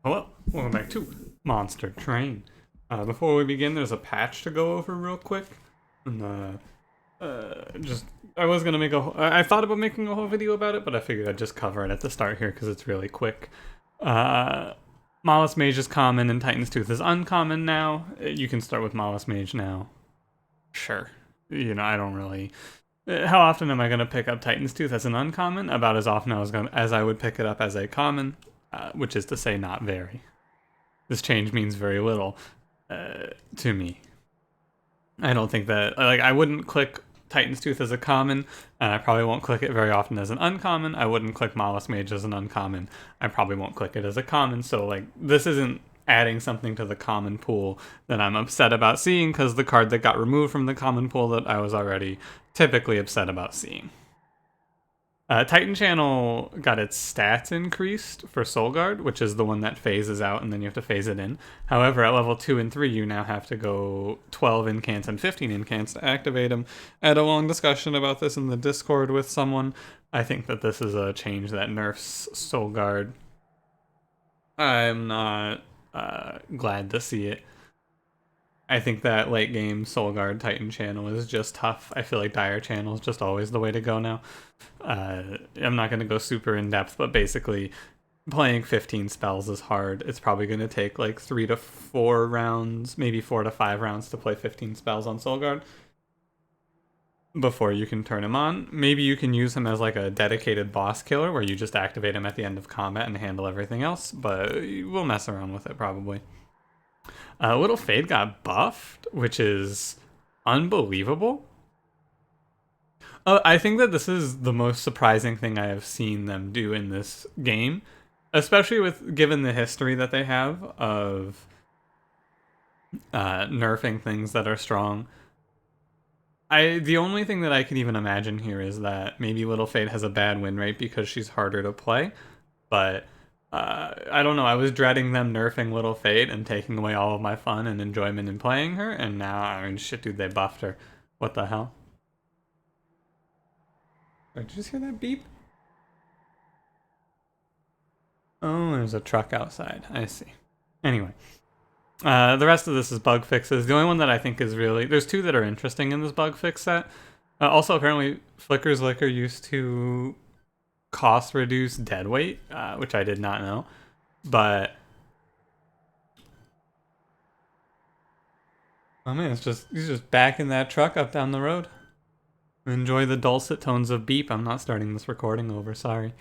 Hello, welcome back to Monster Train. Before we begin, there's a patch to go over real quick. And, just, I was gonna make I thought about making a whole video about it, but I figured I'd just cover it at the start here because it's really quick. Mollusk Mage is common and Titan's Tooth is uncommon now. You can start with Mollusk Mage now. Sure. I don't really... How often am I going to pick up Titan's Tooth as an uncommon? About as often as I would pick it up as a common, which is to say not very. This change means very little to me. I don't think that... I wouldn't click Titan's Tooth as a common, and I probably won't click it very often as an uncommon. I wouldn't click Mollusk Mage as an uncommon. I probably won't click it as a common, so, this isn't adding something to the common pool that I'm upset about seeing because the card that got removed from the common pool that I was already typically upset about seeing. Titan Channel got its stats increased for Soul Guard, which is the one that phases out and then you have to phase it in. However, at level 2 and 3, you now have to go 12 incants and 15 incants to activate them. I had a long discussion about this in the Discord with someone. I think that this is a change that nerfs Soul Guard. I'm not glad to see it. I think that late game Soul Guard Titan Channel is just tough. I feel like Dire Channel is just always the way to go now. I'm not going to go super in depth, but basically playing 15 spells is hard. It's probably going to take like 3 to 4 rounds, maybe 4 to 5 rounds to play 15 spells on Soul Guard before you can turn him on. Maybe you can use him as like a dedicated boss killer where you just activate him at the end of combat and handle everything else, but we'll mess around with it probably. Little Fade got buffed, which is unbelievable. I think that this is the most surprising thing I have seen them do in this game, especially given the history that they have of nerfing things that are strong. The only thing that I can even imagine here is that maybe Little Fade has a bad win rate because she's harder to play, but I don't know, I was dreading them nerfing Little Fade and taking away all of my fun and enjoyment in playing her, and now, I mean, shit, dude, they buffed her. What the hell? Did you just hear that beep? Oh, there's a truck outside. I see. Anyway. The rest of this is bug fixes. The only one that I think is really... There's 2 that are interesting in this bug fix set. Also, apparently, Flicker's Liquor used to cost reduce dead weight, which I did not know, but oh man, he's just backing that truck up down the road. Enjoy the dulcet tones of beep. I'm not starting this recording over, sorry.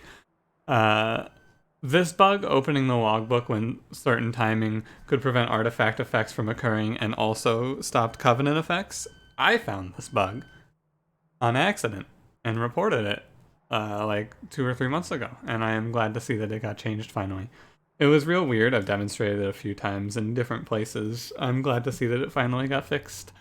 This bug, opening the logbook when certain timing, could prevent artifact effects from occurring and also stopped covenant effects. I found this bug on accident and reported it like 2 or 3 months ago, and I am glad to see that it got changed finally. It was real weird. I've demonstrated it a few times in different places. I'm glad to see that it finally got fixed.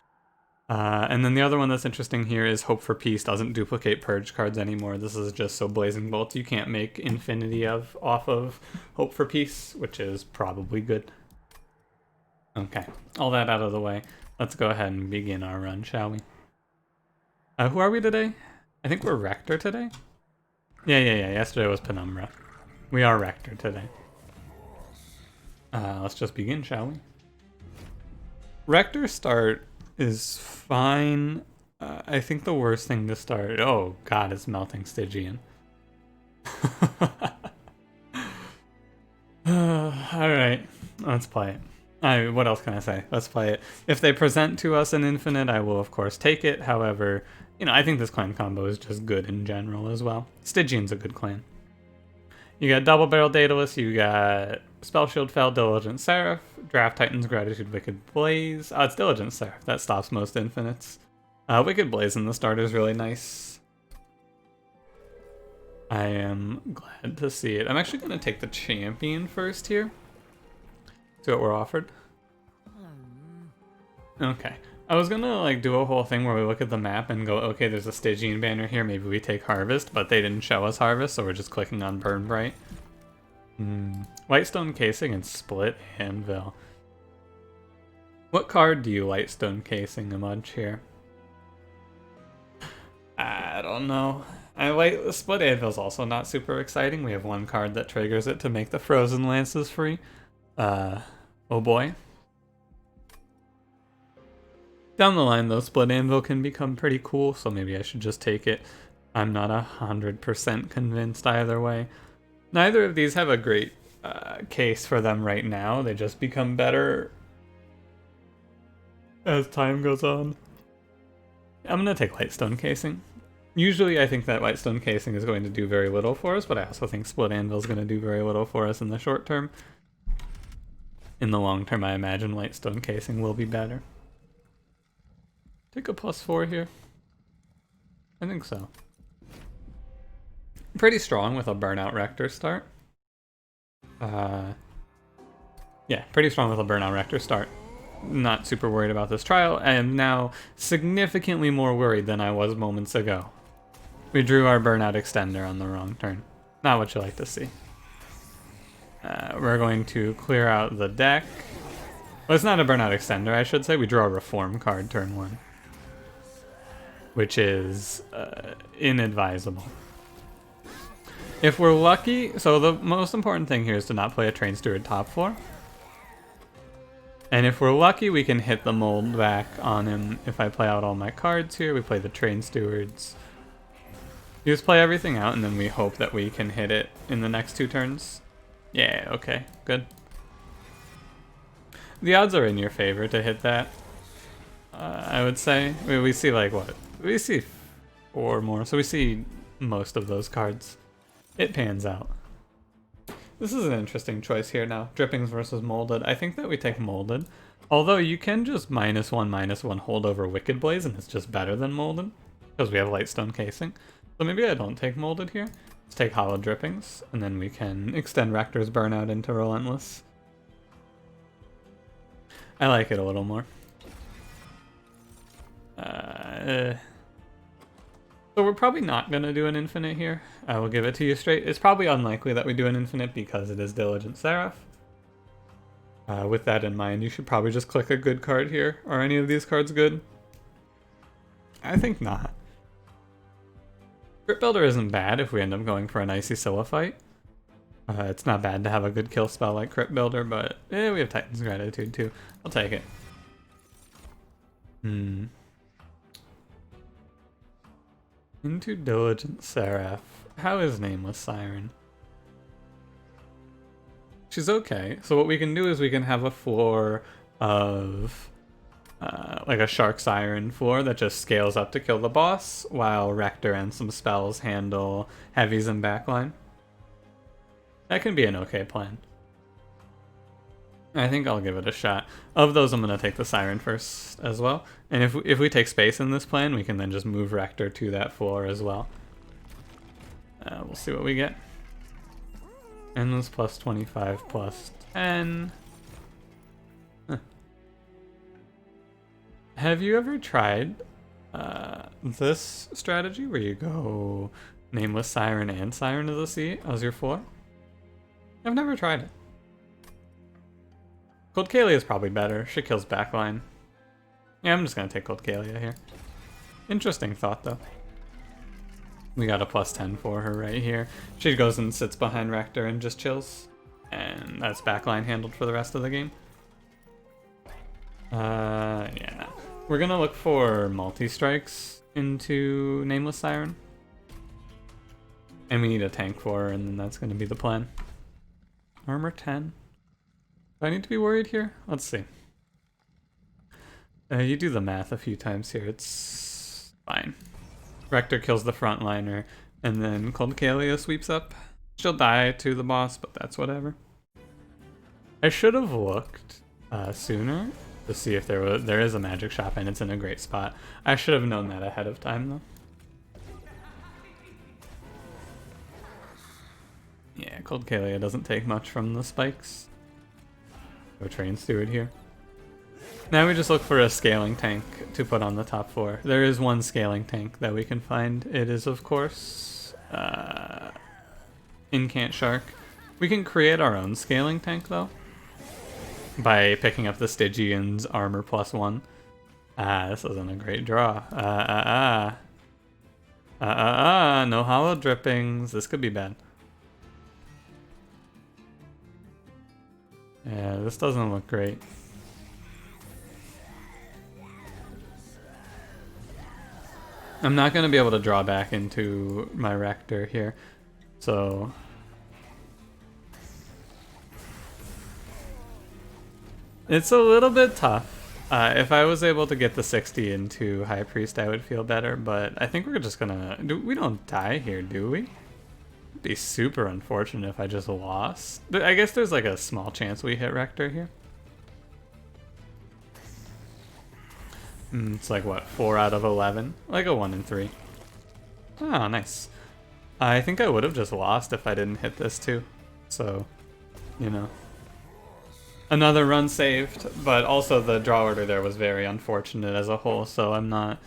And then the other one that's interesting here is Hope for Peace doesn't duplicate Purge cards anymore. This is just so Blazing Bolt you can't make infinity off of Hope for Peace, which is probably good. Okay, all that out of the way. Let's go ahead and begin our run, shall we? Who are we today? I think we're Rector today? Yeah. Yesterday was Penumbra. We are Rector today. Let's just begin, shall we? Rector start is fine. I think the worst thing to start... Oh, God, it's melting Stygian. Alright, let's play it. What else can I say? Let's play it. If they present to us an infinite, I will, of course, take it. However... I think this clan combo is just good in general as well. Stygian's a good clan. You got Double Barrel Daedalus, you got Spell Shield Fel, Diligent Seraph, Draft Titan's Gratitude, Wicked Blaze. It's Diligent Seraph, that stops most infinites. Wicked Blaze in the start is really nice. I am glad to see it. I'm actually going to take the champion first here. See what we're offered. Okay. I was gonna do a whole thing where we look at the map and go, okay, there's a Stygian banner here, maybe we take Harvest, but they didn't show us Harvest, so we're just clicking on Burn Bright. Lightstone Casing and Split Anvil. What card do you Lightstone Casing a bunch here? I don't know. Split Anvil's also not super exciting. We have one card that triggers it to make the Frozen Lances free. Oh boy. Down the line though, Split Anvil can become pretty cool, so maybe I should just take it. I'm not 100% convinced either way. Neither of these have a great case for them right now. They just become better as time goes on. I'm gonna take Lightstone Casing. Usually I think that Lightstone Casing is going to do very little for us, but I also think Split Anvil is going to do very little for us in the short term. In the long term, I imagine Lightstone Casing will be better. Take a +4 here. I think so. Pretty strong with a Burnout Rector start. Yeah, pretty strong with a Burnout Rector start. Not super worried about this trial. I am now significantly more worried than I was moments ago. We drew our Burnout Extender on the wrong turn. Not what you like to see. We're going to clear out the deck. Well, it's not a Burnout Extender, I should say. We draw a Reform card turn 1. Which is inadvisable. If we're lucky, so the most important thing here is to not play a Train Steward top 4. And if we're lucky, we can hit the mold back on him. If I play out all my cards here, we play the Train Stewards. You just play everything out, and then we hope that we can hit it in the next 2 turns. Yeah, okay, good. The odds are in your favor to hit that, I would say. We see like what? We see 4 more, so we see most of those cards. It pans out. This is an interesting choice here now. Drippings versus Molded. I think that we take Molded. Although you can just -1/-1 hold over Wicked Blaze and it's just better than Molded. Because we have Lightstone Casing. So maybe I don't take Molded here. Let's take Hollow Drippings. And then we can extend Rector's Burnout into Relentless. I like it a little more. So we're probably not going to do an infinite here. I will give it to you straight. It's probably unlikely that we do an infinite because it is Diligent Seraph. With that in mind, you should probably just click a good card here. Are any of these cards good? I think not. Crypt Builder isn't bad if we end up going for an Icy Silophyte. It's not bad to have a good kill spell like Crypt Builder, but we have Titan's Gratitude too. I'll take it. Into Diligent Seraph. How is Nameless Siren? She's okay. So what we can do is we can have a floor of like a Shark Siren floor that just scales up to kill the boss, while Rector and some spells handle heavies and backline. That can be an okay plan. I think I'll give it a shot. Of those, I'm going to take the Siren first as well. And if we take space in this plan, we can then just move Rector to that floor as well. We'll see what we get. Endless plus 25 plus 10. Huh. Have you ever tried this strategy where you go Nameless Siren and Siren of the Sea as your floor? I've never tried it. Cold Kalia is probably better. She kills backline. Yeah, I'm just gonna take Cold Kalia here. Interesting thought though. We got a plus 10 for her right here. She goes and sits behind Rector and just chills. And that's backline handled for the rest of the game. Yeah. We're gonna look for multi-strikes into Nameless Siren. And we need a tank for her, and then that's gonna be the plan. Armor 10. Do I need to be worried here? Let's see. You do the math a few times here. It's fine. Rector kills the frontliner, and then Cold Kalia sweeps up. She'll die to the boss, but that's whatever. I should have looked sooner to see if there is a magic shop, and it's in a great spot. I should have known that ahead of time, though. Yeah, Cold Kalia doesn't take much from the spikes. Go Train Steward here. Now we just look for a scaling tank to put on the top 4. There is one scaling tank that we can find. It is, of course, Incant Shark. We can create our own scaling tank, though, by picking up the Stygian's armor plus 1. This isn't a great draw. No hollow drippings. This could be bad. Yeah, this doesn't look great. I'm not going to be able to draw back into my Rector here, so... It's a little bit tough. If I was able to get the 60 into High Priest, I would feel better, but I think we're just gonna... We don't die here, do we? It'd be super unfortunate if I just lost. I guess there's like a small chance we hit Rector here. It's like, what, 4 out of 11? Like a 1 in 3. Oh, nice. I think I would have just lost if I didn't hit this too. So, you know. Another run saved, but also the draw order there was very unfortunate as a whole, so I'm not...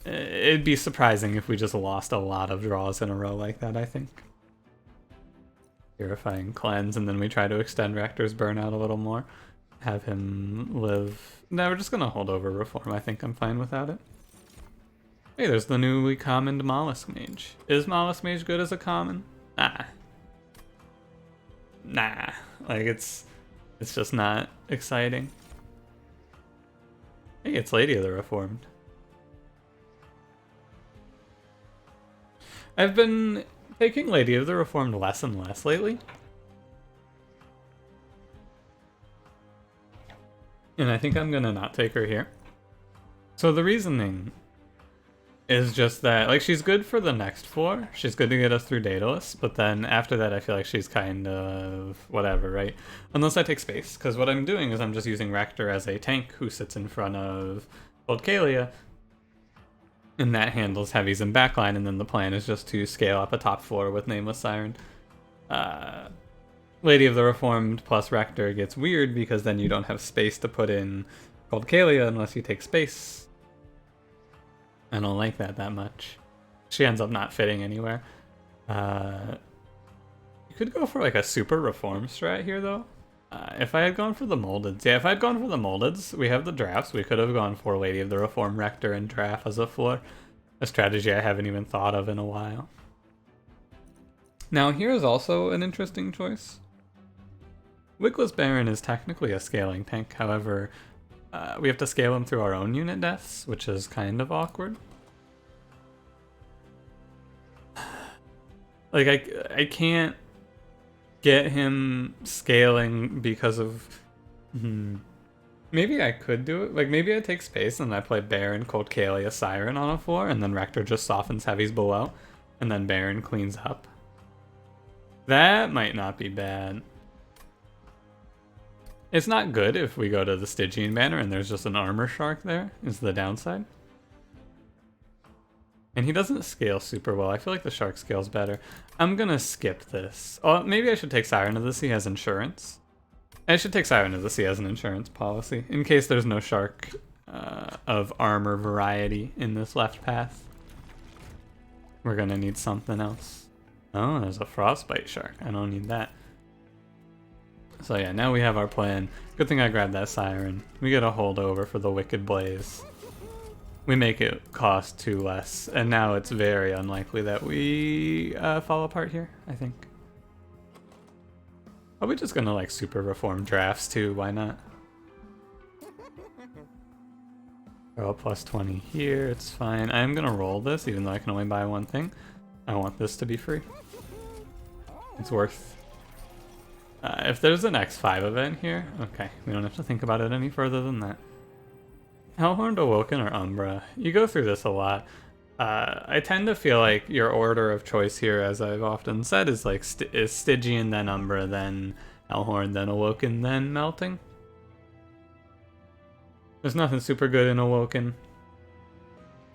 It'd be surprising if we just lost a lot of draws in a row like that, I think. Purifying Cleanse, and then we try to extend Rector's burnout a little more. Have him live... No, we're just gonna hold over Reform. I think I'm fine without it. Hey, there's the newly commoned Mollusk Mage. Is Mollusk Mage good as a common? Nah. Nah. Like, it's just not exciting. Hey, it's Lady of the Reformed. I've been taking Lady of the Reformed less and less lately. And I think I'm gonna not take her here. So the reasoning is just that, like, she's good for the next 4. She's good to get us through Daedalus, but then after that I feel like she's kind of whatever, right? Unless I take space, because what I'm doing is I'm just using Rector as a tank who sits in front of Old Kalia, and that handles heavies and backline, and then the plan is just to scale up a top 4 with Nameless Siren. Lady of the Reformed plus Rector gets weird because then you don't have space to put in Cold Kalia unless you take space. I don't like that much. She ends up not fitting anywhere. You could go for like a super Reform strat here though. If I had gone for the Moldeds. Yeah, if I had gone for the Moldeds, we have the Drafts. We could have gone for Lady of the Reformed, Rector, and Draff as a floor. A strategy I haven't even thought of in a while. Now here's also an interesting choice. Wickless Baron is technically a scaling tank, however, we have to scale him through our own unit deaths, which is kind of awkward. Like, I can't get him scaling because of... Maybe I could do it. Like, maybe I take space and I play Baron, Cold Kalia, Siren on a floor, and then Rector just softens heavies below, and then Baron cleans up. That might not be bad. It's not good if we go to the Stygian banner and there's just an armor shark there, is the downside. And he doesn't scale super well. I feel like the shark scales better. I'm gonna skip this. Oh, maybe I should take Siren of the Sea as insurance. I should take Siren of the Sea as an insurance policy, in case there's no shark of armor variety in this left path. We're gonna need something else. Oh, there's a frostbite shark. I don't need that. So yeah, now we have our plan. Good thing I grabbed that Siren. We get a holdover for the Wicked Blaze. We make it cost 2 less, and now it's very unlikely that we fall apart here, I think. Are we just gonna like super reform drafts too? Why not? Roll plus 20 here, it's fine. I'm gonna roll this even though I can only buy one thing. I want this to be free. It's worth. If there's an X5 event here, okay, we don't have to think about it any further than that. Hellhorned, Awoken, or Umbra? You go through this a lot. I tend to feel like your order of choice here, as I've often said, is like is Stygian, then Umbra, then Hellhorn, then Awoken, then Melting. There's nothing super good in Awoken.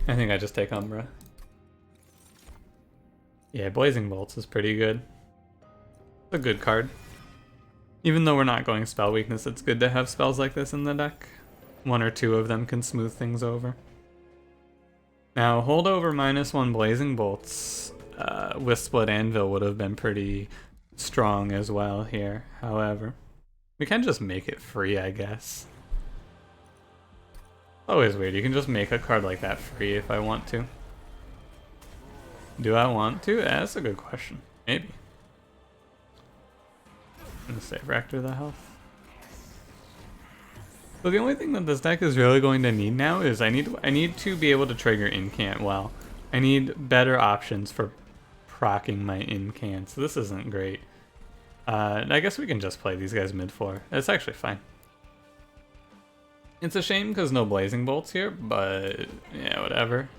I think I just take Umbra. Yeah, Blazing Bolts is pretty good. It's a good card. Even though we're not going spell weakness, it's good to have spells like this in the deck. 1 or 2 of them can smooth things over. Now, holdover -1 Blazing Bolts with Split Anvil would have been pretty strong as well here. However, we can just make it free, I guess. Always weird, you can just make a card like that free if I want to. Do I want to? That's a good question. Maybe. I'm gonna save Rector the health. So the only thing that this deck is really going to need now is I need to be able to trigger incant well. I need better options for proccing my incant. So this isn't great. I guess we can just play these guys mid 4. It's actually fine. It's a shame because no blazing bolts here, but yeah, whatever.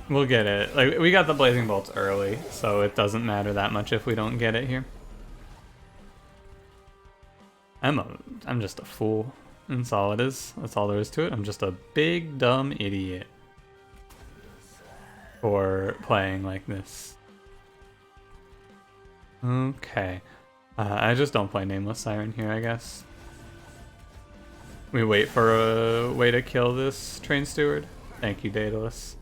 We'll get it. Like, we got the blazing bolts early, so it doesn't matter that much if we don't get it here. I'm just a fool. That's all it is. That's all there is to it. I'm just a big dumb idiot for playing like this. Okay. I just don't play Nameless Siren here, I guess. We wait for a way to kill this Train Steward. Thank you, Daedalus.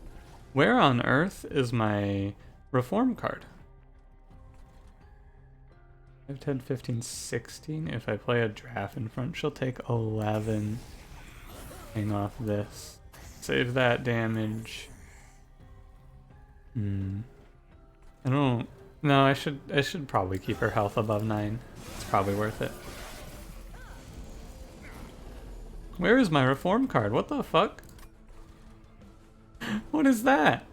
Where on earth is my Reform card? 5, 10, 15, 16. If I play a Draff in front, she'll take 11. Hang off this. Save that damage. I don't... No, I should probably keep her health above 9. It's probably worth it. Where is my Reform card? What the fuck? What is that?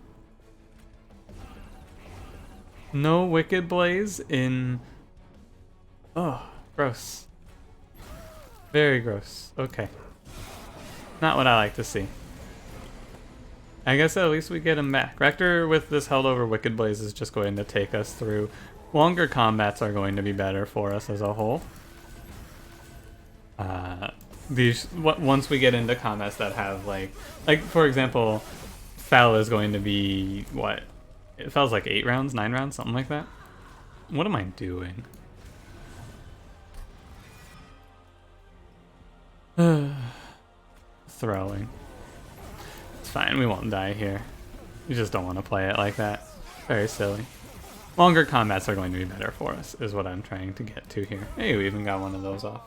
No Wicked Blaze in... Oh, gross. Very gross. Okay. Not what I like to see. I guess at least we get him back. Rector with this held over Wicked Blaze is just going to take us through. Longer combats are going to be better for us as a whole. Once we get into combats that have like for example, Fel is going to be what? It Fel's like 8 rounds, 9 rounds, something like that. What am I doing? Throwing. It's fine, we won't die here. You just don't want to play it like that. Very silly. Longer combats are going to be better for us, is what I'm trying to get to here. Hey, we even got one of those off.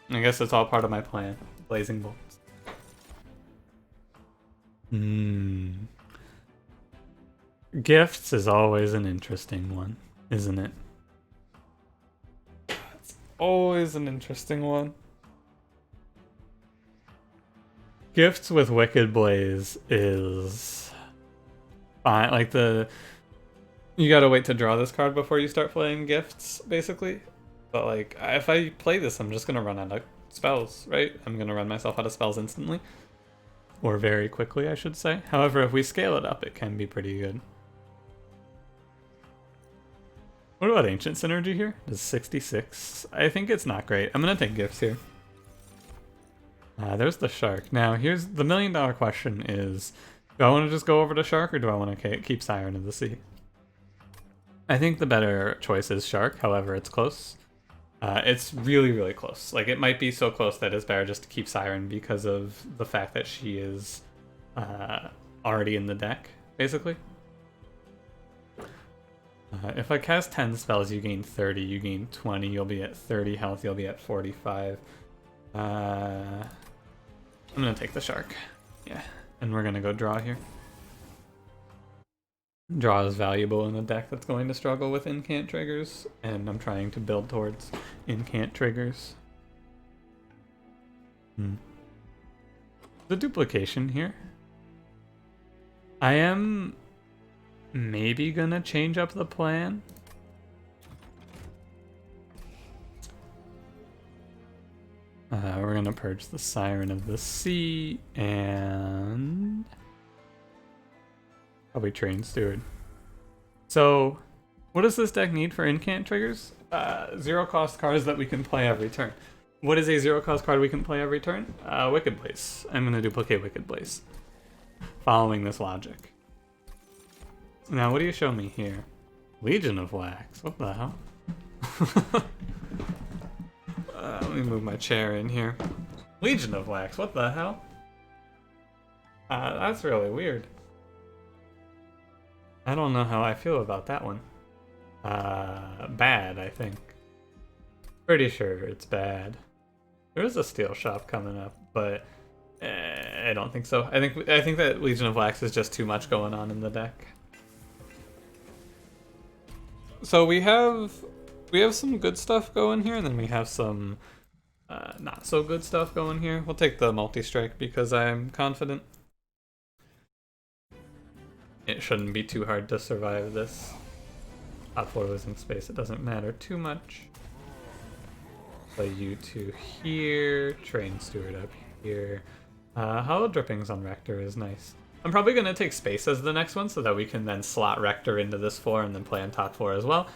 I guess it's all part of my plan. Blazing bolts. Gifts is always an interesting one, isn't it? It's always an interesting one. Gifts with Wicked Blaze is fine. Like you gotta wait to draw this card before you start playing gifts, basically. But like, if I play this, I'm just gonna run out of spells, right? I'm gonna run myself out of spells instantly. Or very quickly, I should say. However, if we scale it up, it can be pretty good. What about Ancient Synergy here? Does 66? I think it's not great. I'm gonna take gifts here. There's the Shark. Now, here's the $1 million question is, do I want to just go over to Shark or do I want to keep Siren of the Sea? I think the better choice is Shark, however, it's close. It's really, really close. Like, it might be so close that it's better just to keep Siren because of the fact that she is already in the deck, basically. If I cast 10 spells, you gain 30, you gain 20, you'll be at 30 health, you'll be at 45. I'm gonna take the Shark. Yeah, and we're gonna go draw here. Draw is valuable in a deck that's going to struggle with incant triggers, and I'm trying to build towards incant triggers. The duplication here. I am maybe gonna change up the plan. We're gonna purge the Siren of the Sea and probably Train Steward. So, what does this deck need for incant triggers? 0 cost cards that we can play every turn. What is a 0 cost card we can play every turn? Wicked Blaze. I'm gonna duplicate Wicked Blaze, following this logic. Now, what do you show me here? Legion of Wax. What the hell? Let me move my chair in here. Legion of Wax, what the hell? That's really weird. I don't know how I feel about that one. Bad, I think. Pretty sure it's bad. There is a steel shop coming up, but I don't think so. I think that Legion of Wax is just too much going on in the deck. So we have We have some good stuff going here, and then we have some not so good stuff going here. We'll take the multi-strike because I'm confident. It shouldn't be too hard to survive this. Top 4 losing space, it doesn't matter too much. Play you 2 here, train steward up here. Hollow drippings on Rector is nice. I'm probably going to take space as the next one so that we can then slot Rector into this 4 and then play on top 4 as well.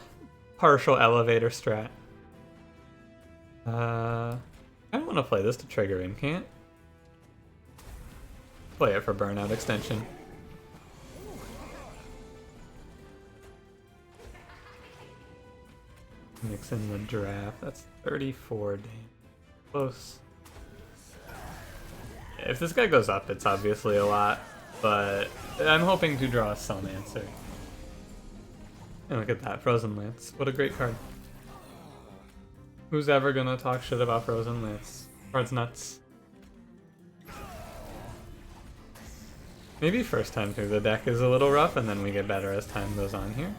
Partial elevator strat. I don't want to play this to trigger Incant. Play it for burnout extension. Mix in the Draff. That's 34 damage. Close. Yeah, if this guy goes up, it's obviously a lot, but I'm hoping to draw some answer. And look at that, Frozen Lance. What a great card. Who's ever gonna talk shit about Frozen Lance? Card's nuts. Maybe first time through the deck is a little rough, and then we get better as time goes on here.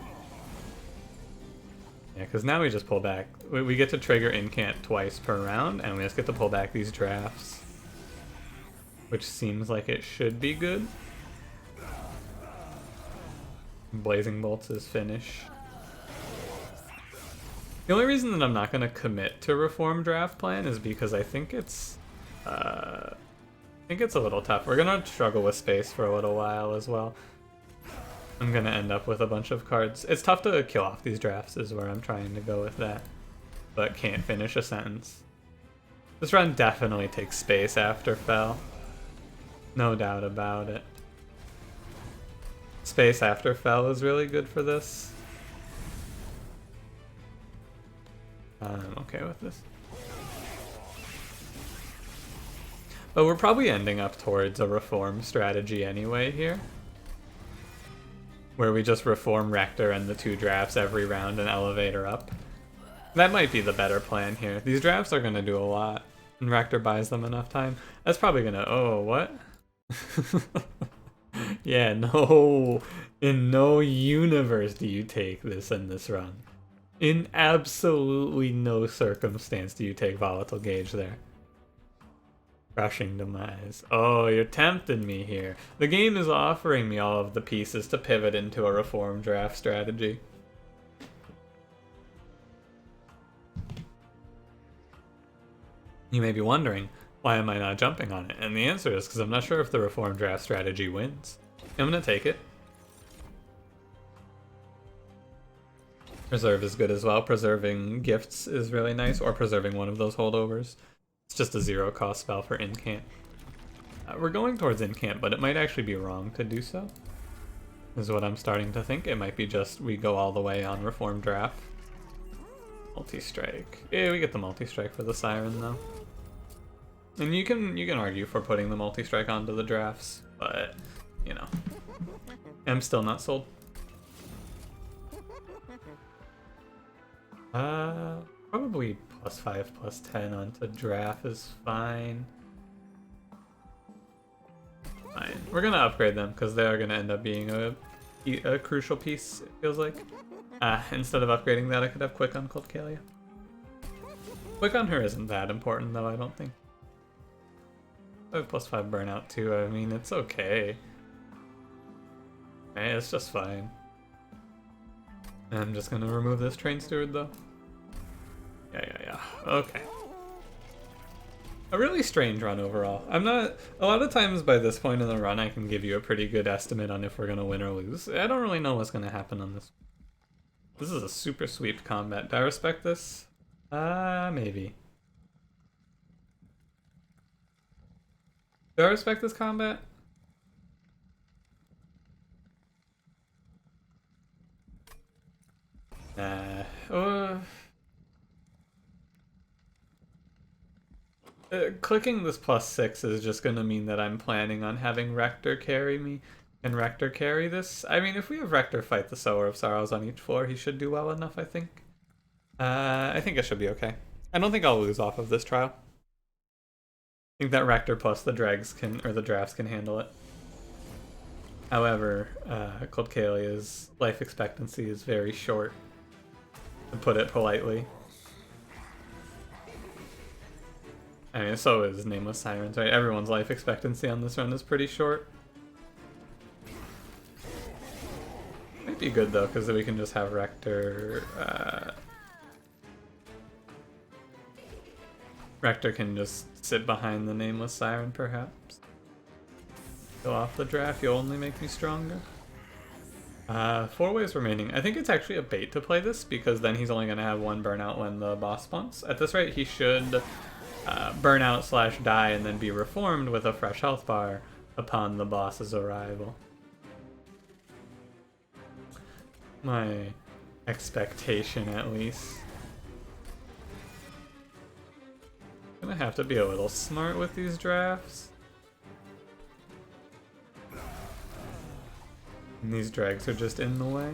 Yeah, because now we just pull back. We get to trigger Incant twice per round, and we just get to pull back these drafts. Which seems like it should be good. Blazing Bolts is finish. The only reason that I'm not going to commit to Reform Draft Plan is because I think it's a little tough. We're going to struggle with space for a little while as well. I'm going to end up with a bunch of cards. It's tough to kill off these drafts is where I'm trying to go with that. But can't finish a sentence. This run definitely takes space after Fell. No doubt about it. Space after Fell is really good for this. I'm okay with this. But we're probably ending up towards a reform strategy anyway here. Where we just reform Rector and the 2 drafts every round and elevator up. That might be the better plan here. These drafts are going to do a lot. And Rector buys them enough time. That's probably going to... Oh, what? Yeah, no. In no universe do you take this in this run. In absolutely no circumstance do you take Volatile Gauge there. Crushing Demise. Oh, you're tempting me here. The game is offering me all of the pieces to pivot into a Reform Draft strategy. You may be wondering, why am I not jumping on it? And the answer is because I'm not sure if the Reform Draft strategy wins. I'm going to take it. Preserve is good as well. Preserving gifts is really nice, or preserving one of those holdovers. It's just a 0 cost spell for Incant. We're going towards Incant, but it might actually be wrong to do so. Is what I'm starting to think. It might be just we go all the way on Reform Draft. Multi-strike. Yeah, we get the multi-strike for the Siren though. And you can argue for putting the multi-strike onto the drafts, but you know, I'm still not sold. Probably +5, +10 onto Draff is fine. Fine. We're gonna upgrade them because they are gonna end up being a crucial piece, it feels like. Instead of upgrading that, I could have Quick on Cold Kalia. Quick on her isn't that important though, I don't think. I have +5 burnout too, I mean, it's okay. Hey, it's just fine. I'm just gonna remove this Train Steward though. Yeah. Okay. A really strange run overall. I'm not... A lot of times by this point in the run I can give you a pretty good estimate on if we're gonna win or lose. I don't really know what's gonna happen on this. This is a super sweep combat. Do I respect this? Maybe. Do I respect this combat? Clicking this +6 is just gonna mean that I'm planning on having Rector carry me. Can Rector carry this? I mean, if we have Rector fight the Sower of Sorrows on each floor, he should do well enough, I think. I think it should be okay. I don't think I'll lose off of this trial. I think that Rector plus the dregs can, or the drafts can handle it. However, Cold Kalia's life expectancy is very short. to put it politely. I mean, so is Nameless Sirens, right? Everyone's life expectancy on this run is pretty short. Might be good though, because then we can just have Rector. Rector can just sit behind the Nameless Siren, perhaps. Go off the Draff, you'll only make me stronger. 4 waves remaining. I think it's actually a bait to play this, because then he's only going to have 1 burnout when the boss spawns. At this rate, he should burn out / die and then be reformed with a fresh health bar upon the boss's arrival. My expectation, at least. Gonna have to be a little smart with these drafts. And these drags are just in the way.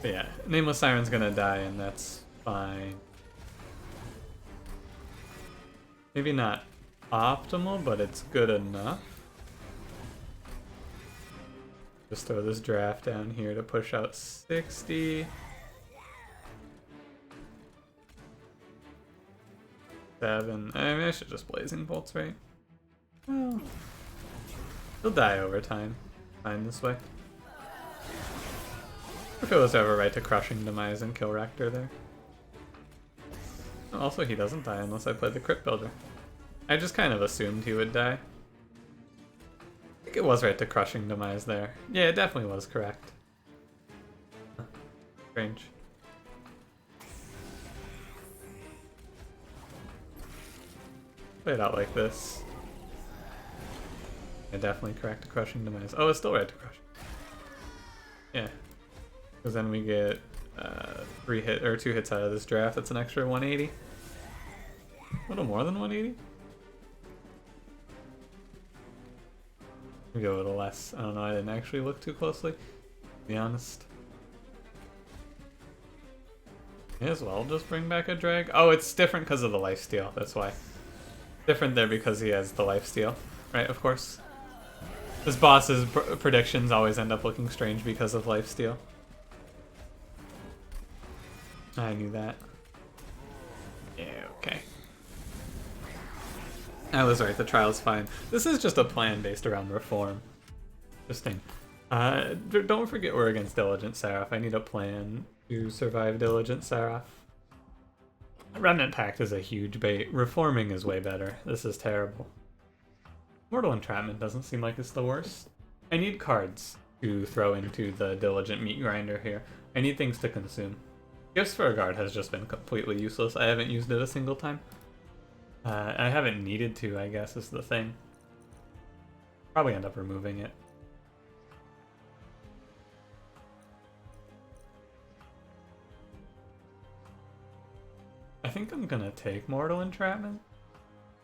But yeah, Nameless Siren's gonna die, and that's fine. Maybe not optimal, but it's good enough. Just throw this draft down here to push out 60. 7. I mean, I should just Blazing Bolts, right? Well, he'll die over time. Fine this way. If it was ever right to Crushing Demise and kill Rector there. Also, he doesn't die unless I play the Crypt Builder. I just kind of assumed he would die. I think it was right to Crushing Demise there. Yeah, it definitely was correct. Strange. Play it out like this. Yeah, definitely correct to Crushing Demise. Oh, it's still right to crush. Yeah. Because then we get 2 hits out of this draft. That's an extra 180. A little more than 180. We go a little less. I don't know. I didn't actually look too closely, to be honest. May as well just bring back a drag. Oh, it's different because of the lifesteal. That's why. Different there because he has the lifesteal, right? Of course. This boss's predictions always end up looking strange because of lifesteal. I knew that. Yeah, okay. I was right, the trial's fine. This is just a plan based around reform. Interesting. Don't forget we're against Diligent Seraph. I need a plan to survive Diligent Seraph. Remnant Pact is a huge bait. Reforming is way better. This is terrible. Mortal Entrapment doesn't seem like it's the worst. I need cards to throw into the Diligent Meat Grinder here. I need things to consume. Gifts for a Guard has just been completely useless. I haven't used it a single time. I haven't needed to, I guess, is the thing. Probably end up removing it. I think I'm gonna take Mortal Entrapment.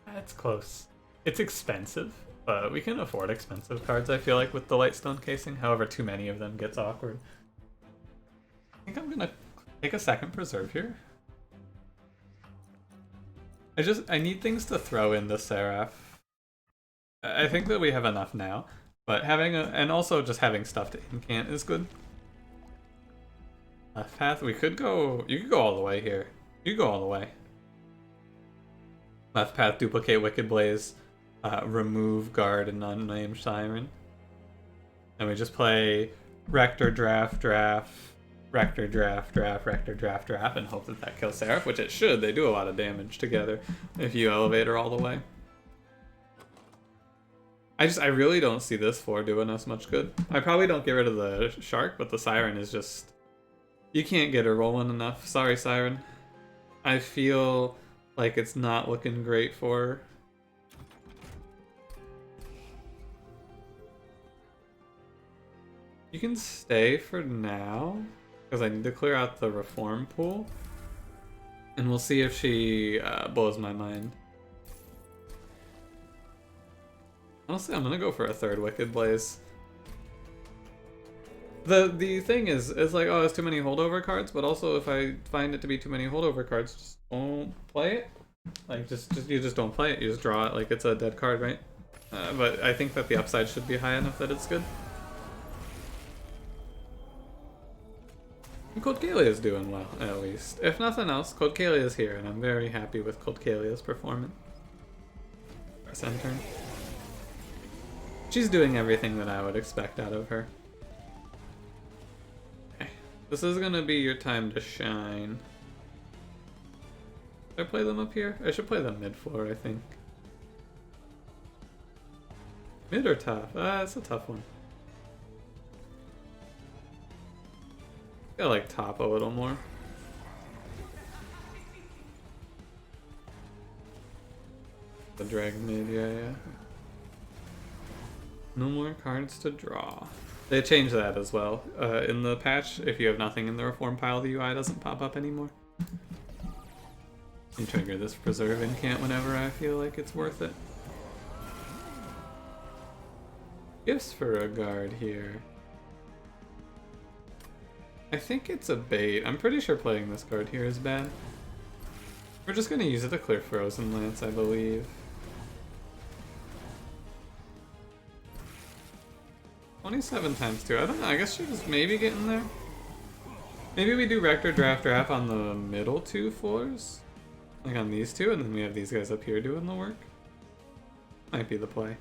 That's close. It's expensive, but we can afford expensive cards, I feel like, with the Lightstone casing. However, too many of them gets awkward. I think I'm gonna take a second Preserve here. I need things to throw in the Seraph. I think that we have enough now, but and also just having stuff to incant is good. Path, you could go all the way here. You go all the way. Left path, duplicate Wicked Blaze, remove Guard and Unnamed Siren. And we just play Rector, Draff, Rector, Draff, Rector, Draff, and hope that that kills Seraph, which it should. They do a lot of damage together if you elevate her all the way. I really don't see this 4 doing us much good. I probably don't get rid of the Shark, but the Siren is just... You can't get her rolling enough. Sorry, Siren. I feel like it's not looking great for her. You can stay for now, because I need to clear out the reform pool. And we'll see if she blows my mind. Honestly, I'm gonna go for a 3rd Wicked Blaze. The thing is, it's like, oh, it's too many holdover cards, but also if I find it to be too many holdover cards, just don't play it. Like, you just don't play it. You just draw it like it's a dead card, right? But I think that the upside should be high enough that it's good. Coldkalia's doing well, at least. If nothing else, Coldkalia's here, and I'm very happy with Coldkalia's performance. Press enter. She's doing everything that I would expect out of her. Okay. This is gonna be your time to shine. Should I play them up here? I should play them mid-floor, I think. Mid or top? That's a tough one. I like top a little more. The drag mid, yeah. No more cards to draw. They changed that as well. In the patch, if you have nothing in the reform pile, the UI doesn't pop up anymore. You trigger this preserve incant whenever I feel like it's worth it. Gifts for a guard here. I think it's a bait. I'm pretty sure playing this card here is bad. We're just gonna use it to clear Frozen Lance, I believe. 27 times 2. I don't know. I guess she was maybe getting there. Maybe we do Rector, Draff on the middle 2 floors. Like on these two, and then we have these guys up here doing the work. Might be the play.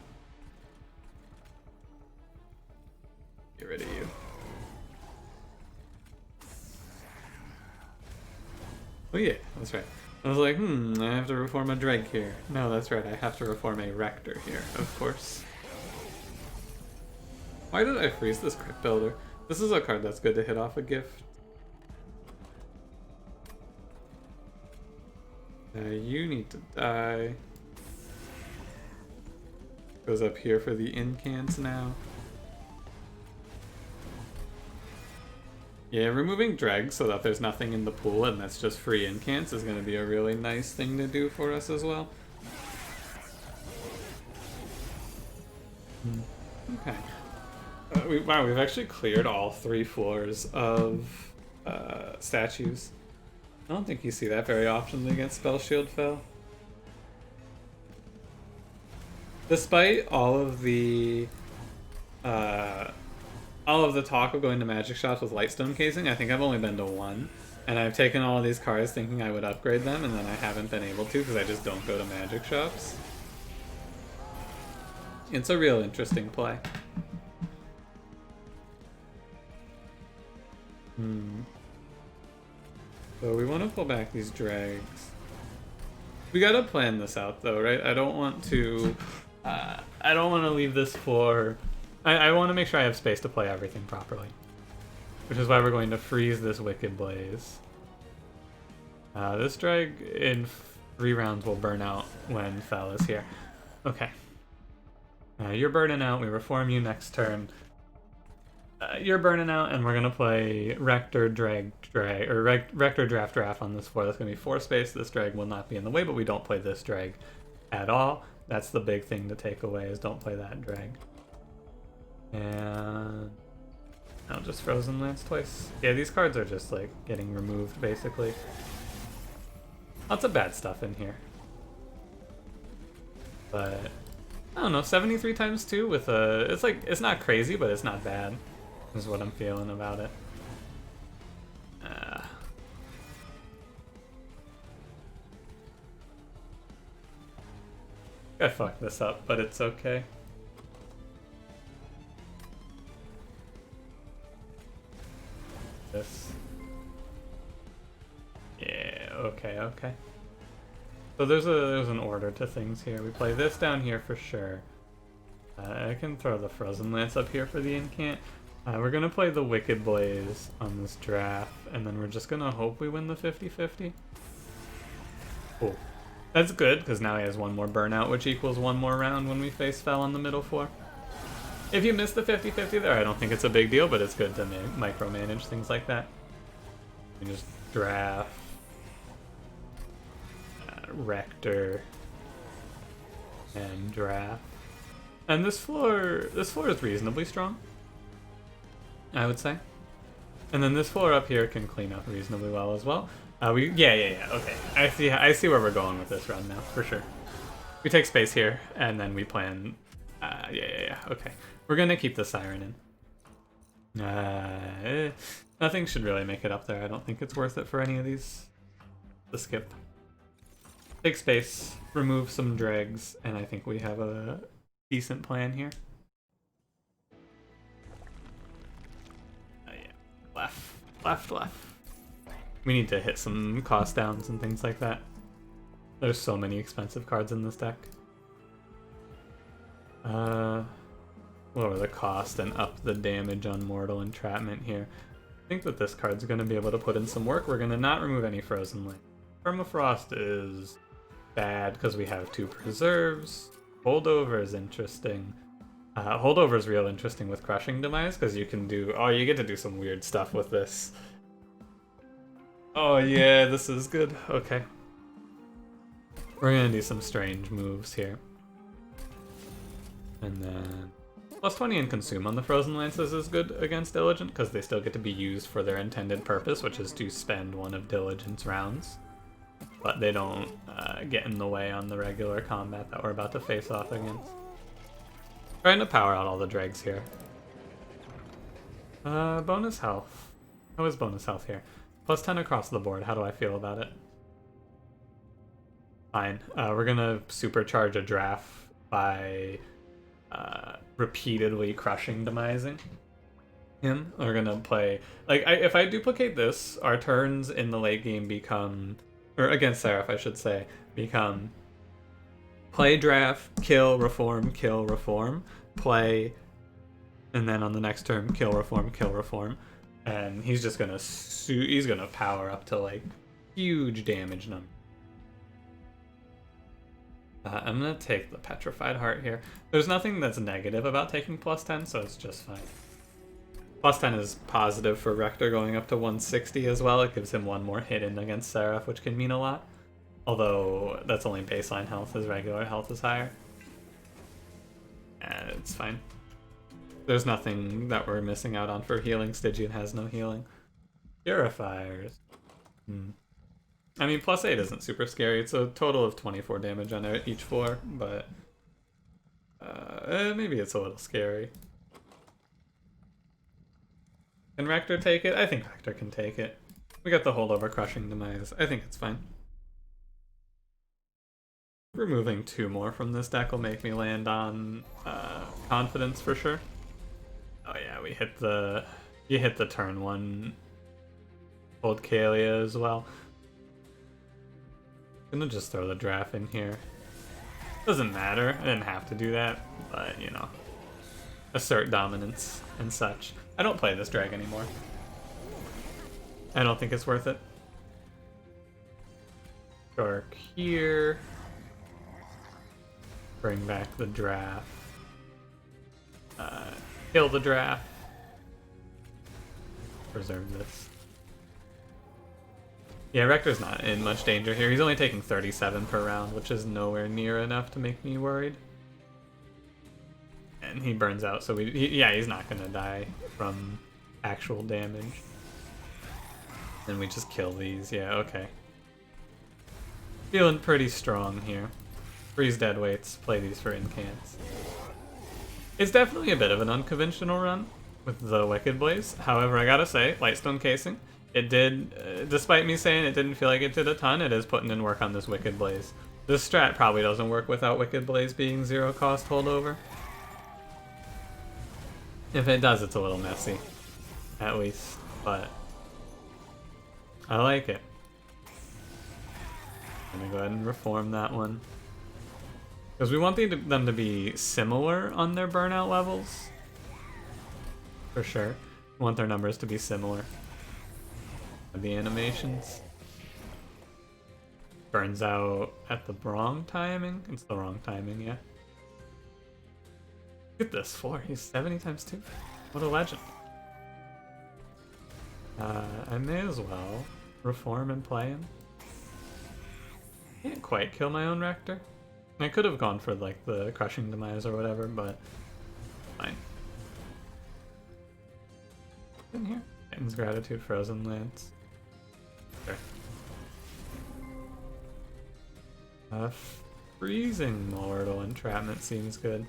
Get rid of you. Oh yeah, that's right. I was like, I have to reform a Dreg here. No, that's right, I have to reform a Rector here, of course. Why did I freeze this Crypt Builder? This is a card that's good to hit off a gift. You need to die. Goes up here for the incants now. Yeah, removing Dreg so that there's nothing in the pool and that's just free incants is going to be a really nice thing to do for us as well. Okay. Wow, we've actually cleared all 3 floors of statues. I don't think you see that very often against Spell Shield Fell. Despite all of the talk of going to magic shops with Lightstone casing, I think I've only been to 1. And I've taken all of these cards thinking I would upgrade them, and then I haven't been able to because I just don't go to magic shops. It's a real interesting play. So we want to pull back these drags. We gotta plan this out though, right? I don't want to leave this floor. I want to make sure I have space to play everything properly. Which is why we're going to freeze this Wicked Blaze. This drag in 3 rounds will burn out when Fel is here. Okay. You're burning out, we reform you next turn. You're burning out, and we're gonna play Rector, Rector, Draff on this floor. That's gonna be 4 space. This drag will not be in the way, but we don't play this drag at all. That's the big thing to take away, is don't play that drag. And now just Frozen Lance twice. Yeah, these cards are just like getting removed basically. Lots of bad stuff in here. But I don't know, 73 times 2 with a, it's not crazy, but it's not bad. Is what I'm feeling about it. I fucked this up, but it's okay. This. Yeah, okay. So there's an order to things here. We play this down here for sure. I can throw the Frozen Lance up here for the incant. We're gonna play the Wicked Blaze on this Draff, and then we're just gonna hope we win the 50-50. Cool. That's good, because now he has 1 more burnout, which equals 1 more round when we face Fel on the middle floor. If you miss the 50-50 there, I don't think it's a big deal, but it's good to micromanage things like that. You just Draff, Rector, and Draff. And this floor is reasonably strong, I would say. And then this floor up here can clean up reasonably well as well. Yeah, okay. I see where we're going with this run now, for sure. We take space here, and then we plan... yeah, okay. We're gonna keep the Siren in. Nothing should really make it up there. I don't think it's worth it for any of these to skip. Take space, remove some dregs, and I think we have a decent plan here. Yeah. Left. We need to hit some cost downs and things like that. There's so many expensive cards in this deck. Lower the cost and up the damage on Mortal Entrapment here. I think that this card's going to be able to put in some work. We're going to not remove any Frozen Land. Permafrost is bad because we have 2 preserves. Holdover is interesting. Holdover is real interesting with Crushing Demise because you can do... Oh, you get to do some weird stuff with this. Oh yeah, this is good. Okay. We're going to do some strange moves here. And then... Plus 20 and Consume on the Frozen Lances is good against Diligent because they still get to be used for their intended purpose, which is to spend one of Diligent's rounds. But they don't get in the way on the regular combat that we're about to face off against. Trying to power out all the dregs here. Bonus health. How is bonus health here? Plus 10 across the board. How do I feel about it? Fine. We're gonna supercharge a Draff by repeatedly Crushing Demising him. We're gonna play... Like, if I duplicate this, our turns in the late game become... Or against Seraph, I should say, become... Play Draff, kill, reform, play, and then on the next turn, kill, reform. And he's just gonna he's gonna power up to, like, huge damage number. I'm gonna take the Petrified Heart here. There's nothing that's negative about taking plus 10, so it's just fine. Plus 10 is positive for Rector going up to 160 as well. It gives him 1 more hit in against Seraph, which can mean a lot. Although that's only baseline health, his regular health is higher. And it's fine. There's nothing that we're missing out on for healing. Stygian has no healing. Purifiers. I mean, plus 8 isn't super scary. It's a total of 24 damage on each floor, but maybe it's a little scary. Can Rector take it? I think Rector can take it. We got the holdover Crushing Demise. I think it's fine. Removing 2 more from this deck will make me land on confidence for sure. Oh yeah, you hit the turn 1 Old Kalia as well. I'm gonna just throw the Draff in here. Doesn't matter, I didn't have to do that, but you know, assert dominance and such. I don't play this drag anymore. I don't think it's worth it. Dark here. Bring back the Draff. Kill the Draff. Preserve this. Yeah, Rector's not in much danger here. He's only taking 37 per round, which is nowhere near enough to make me worried. And he burns out, so yeah, he's not gonna die from actual damage. And we just kill these. Yeah, okay. Feeling pretty strong here. Freeze dead weights, play these for incants. It's definitely a bit of an unconventional run with the Wicked Blaze. However, I gotta say, Lightstone Casing, it did, despite me saying it didn't feel like it did a ton, it is putting in work on this Wicked Blaze. This strat probably doesn't work without Wicked Blaze being 0 cost holdover. If it does, it's a little messy, at least, but I like it. I'm gonna go ahead and reform that one. Because we want them to be similar on their burnout levels. For sure. We want their numbers to be similar. The animations. Burns out at the wrong timing. It's the wrong timing, yeah. Look at this floor. He's 70 times 2. What a legend. I may as well reform and play him. Can't quite kill my own Rector. I could have gone for like the Crushing Demise or whatever, but fine. In here. Titan's Gratitude, Frozen Lance. Sure. Freezing Mortal Entrapment seems good.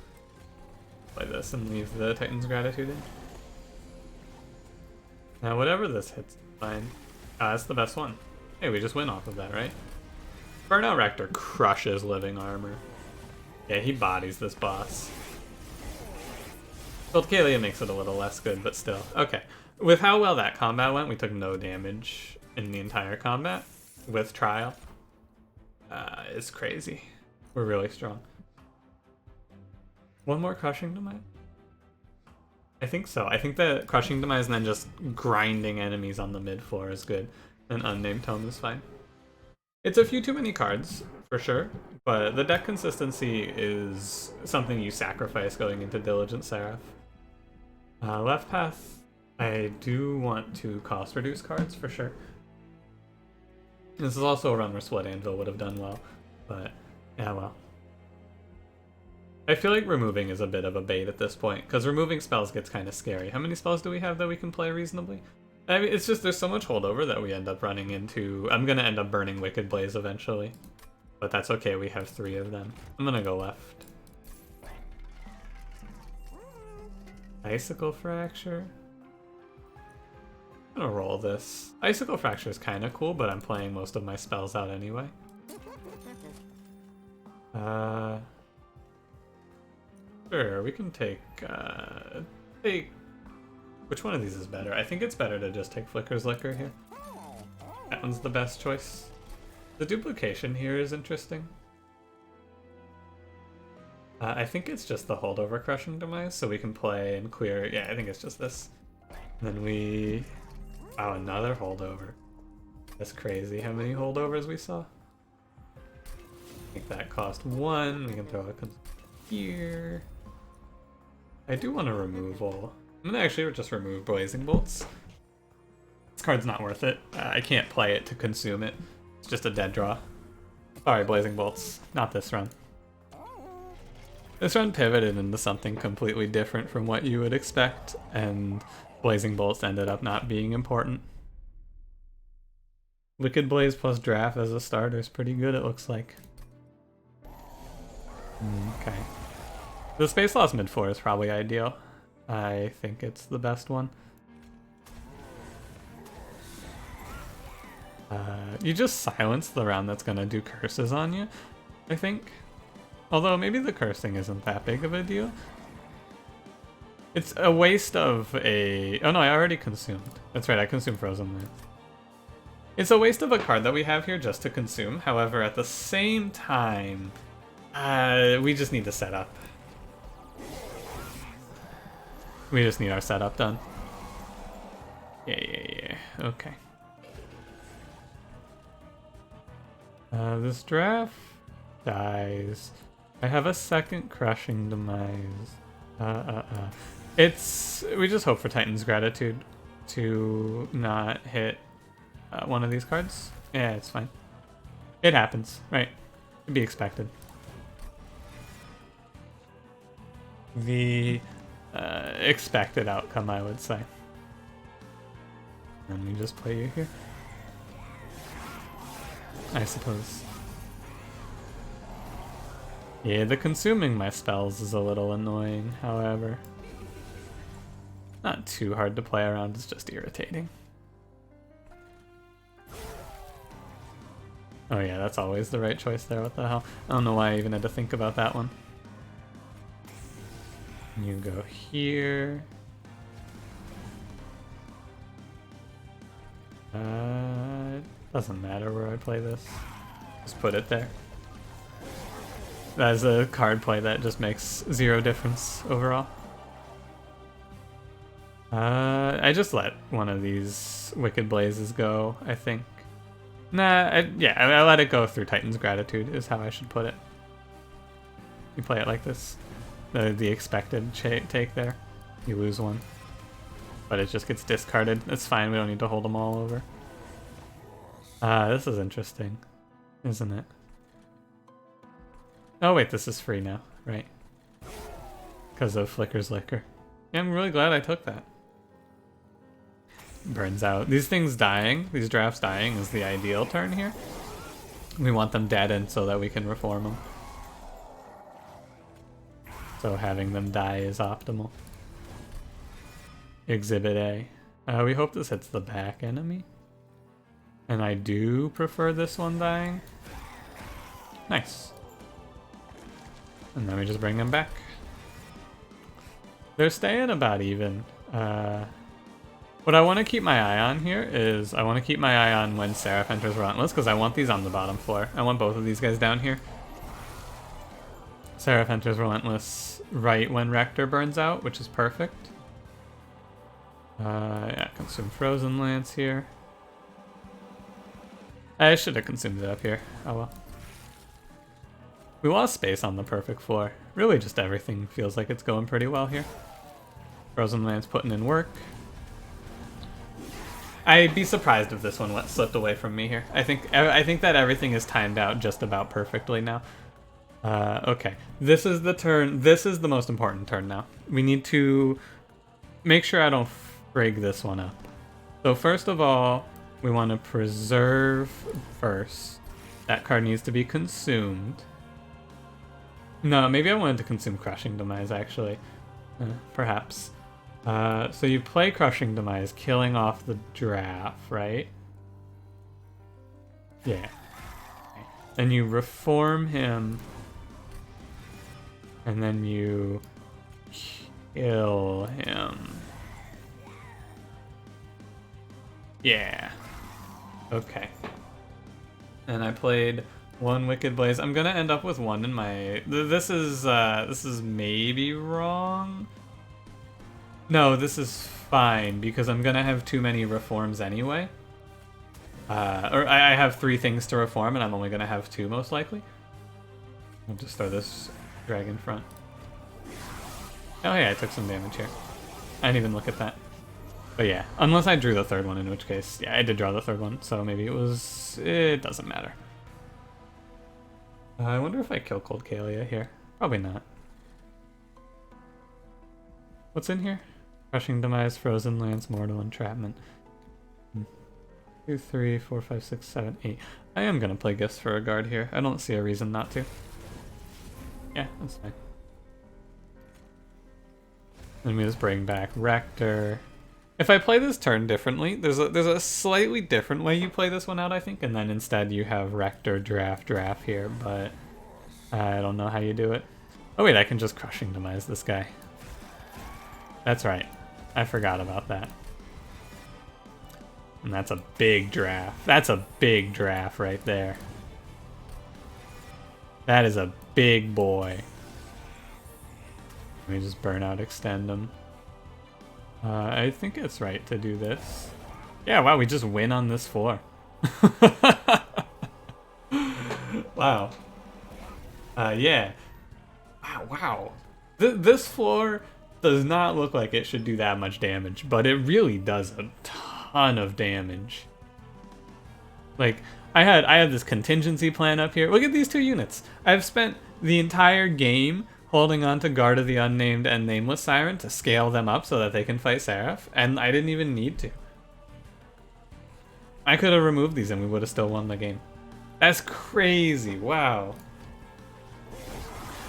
Play this and leave the Titan's Gratitude in. Now whatever this hits, fine. That's the best one. Hey, we just win off of that, right? Burnout Rector crushes living armor. Yeah, he bodies this boss. Gold Kalia makes it a little less good, but still. Okay. With how well that combat went, we took no damage in the entire combat with Trial. It's crazy. We're really strong. One more Crushing Demise? I think so. I think that Crushing Demise and then just grinding enemies on the mid floor is good. And Unnamed Tome is fine. It's a few too many cards, for sure, but the deck consistency is something you sacrifice going into Diligent Seraph. Left path, I do want to cost reduce cards, for sure. This is also a run where Split Anvil would have done well, but yeah, well. I feel like removing is a bit of a bait at this point, because removing spells gets kind of scary. How many spells do we have that we can play reasonably? I mean, it's just there's so much holdover that we end up running into. I'm going to end up burning Wicked Blaze eventually, but that's okay, we have 3 of them. I'm going to go left. Icicle Fracture? I'm going to roll this. Icicle Fracture is kind of cool, but I'm playing most of my spells out anyway. Sure, we can take, which one of these is better? I think it's better to just take Flicker's Liquor here. That one's the best choice. The duplication here is interesting. I think it's just the holdover Crushing Demise, so we can play and clear. Yeah, I think it's just this. And then we... Oh, another holdover. That's crazy how many holdovers we saw. I think that cost 1. We can throw it here. I do want a removal. I'm gonna actually just remove Blazing Bolts. This card's not worth it. I can't play it to consume it. It's just a dead draw. Sorry, Blazing Bolts. Not this run. This run pivoted into something completely different from what you would expect, and Blazing Bolts ended up not being important. Wicked Blaze plus Draff as a starter is pretty good, it looks like. Okay. The Space Lost mid-4 is probably ideal. I think it's the best one. You just silence the round that's gonna do curses on you, I think. Although maybe the cursing isn't that big of a deal. It's a waste of a... Oh no, I already consumed. That's right, I consumed Frozen Lands. It's a waste of a card that we have here just to consume. However, at the same time, we just need to set up. We just need our setup done. Yeah. Okay. This Draff dies. I have a second Crushing Demise. We just hope for Titan's Gratitude to not hit one of these cards. Yeah, it's fine. It happens, right? To be expected. The expected outcome, I would say. Let me just play you here. I suppose. Yeah, the consuming my spells is a little annoying, however. Not too hard to play around, it's just irritating. Oh yeah, that's always the right choice there, what the hell. I don't know why I even had to think about that one. You go here. Doesn't matter where I play this. Just put it there. That is a card play that just makes 0 difference overall. I just let one of these Wicked Blazes go, I think. Nah, I let it go through Titan's Gratitude is how I should put it. You play it like this. The expected take there. You lose 1. But it just gets discarded. It's fine, we don't need to hold them all over. This is interesting, isn't it? Oh wait, this is free now, right? Because of Flicker's Liquor. Yeah, I'm really glad I took that. Burns out. These things dying, these drafts dying is the ideal turn here. We want them dead and so that we can reform them. So having them die is optimal. Exhibit A. We hope this hits the back enemy. And I do prefer this one dying. Nice. And then we just bring them back. They're staying about even. What I want to keep my eye on here is I want to keep my eye on when Seraph enters Relentless, because I want these on the bottom floor. I want both of these guys down here. Seraph enters Relentless right when Rector burns out, which is perfect. Yeah, consume Frozen Lance here. I should have consumed it up here. Oh well. We lost space on the perfect floor. Really just everything feels like it's going pretty well here. Frozen Lance putting in work. I'd be surprised if this one slipped away from me here. I think that everything is timed out just about perfectly now. Okay, this is the turn. This is the most important turn now. We need to make sure I don't frig this one up. So first of all, we want to preserve first. That card needs to be consumed. No, maybe I wanted to consume Crushing Demise, actually. Perhaps. So you play Crushing Demise, killing off the Draff, right? Yeah. Then you reform him. And then you kill him. Yeah. Okay. And I played one Wicked Blaze. I'm gonna end up with one in my... This is maybe wrong. No, this is fine, because I'm gonna have too many reforms anyway. Or I have 3 things to reform, and I'm only gonna have 2 most likely. I'll just throw this dragon front. Oh yeah, I took some damage here. I didn't even look at that. But yeah, unless I drew the 3rd one, in which case, yeah, I did draw the 3rd one, so maybe it doesn't matter. I wonder if I kill Cold Kalia here. Probably not. What's in here? Crushing Demise, Frozen Lance, Mortal Entrapment. 2, 3, 4, 5, 6, 7, 8. I am gonna play Gifts for a guard here. I don't see a reason not to. Yeah, that's fine. Let me just bring back Rector. If I play this turn differently, there's a slightly different way you play this one out, I think, and then instead you have Rector, Draff here, but I don't know how you do it. Oh wait, I can just Crushing Demise this guy. That's right. I forgot about that. And that's a big Draff. That's a big Draff right there. That is a big boy. Let me just burn out, extend him. I think it's right to do this. Yeah, wow, we just win on this floor. Wow. Yeah. Wow. This floor does not look like it should do that much damage, but it really does a ton of damage. Like, I had this contingency plan up here. Look at these 2 units. I've spent the entire game holding on to Guard of the Unnamed and Nameless Siren to scale them up so that they can fight Seraph, and I didn't even need to. I could have removed these and we would have still won the game. That's crazy, wow.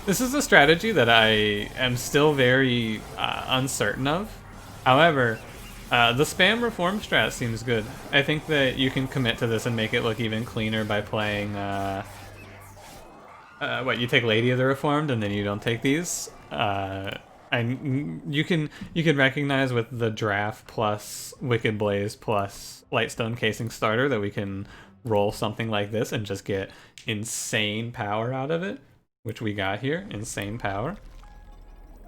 This is a strategy that I am still very uncertain of. However, the spam reform strat seems good. I think that you can commit to this and make it look even cleaner by playing... what, you take Lady of the Reformed and then you don't take these? And you can recognize with the Draff plus Wicked Blaze plus Lightstone Casing starter that we can roll something like this and just get insane power out of it, which we got here. Insane power,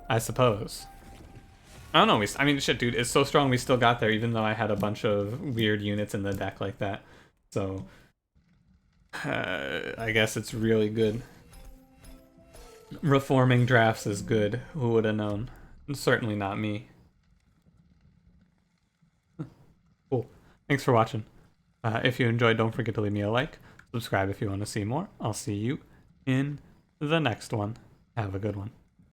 I suppose. I don't know. I mean, shit, dude, it's so strong we still got there, even though I had a bunch of weird units in the deck like that. So, I guess it's really good. Reforming drafts is good. Who would have known? Certainly not me. Cool. Thanks for watching. If you enjoyed, don't forget to leave me a like. Subscribe if you want to see more. I'll see you in the next one. Have a good one.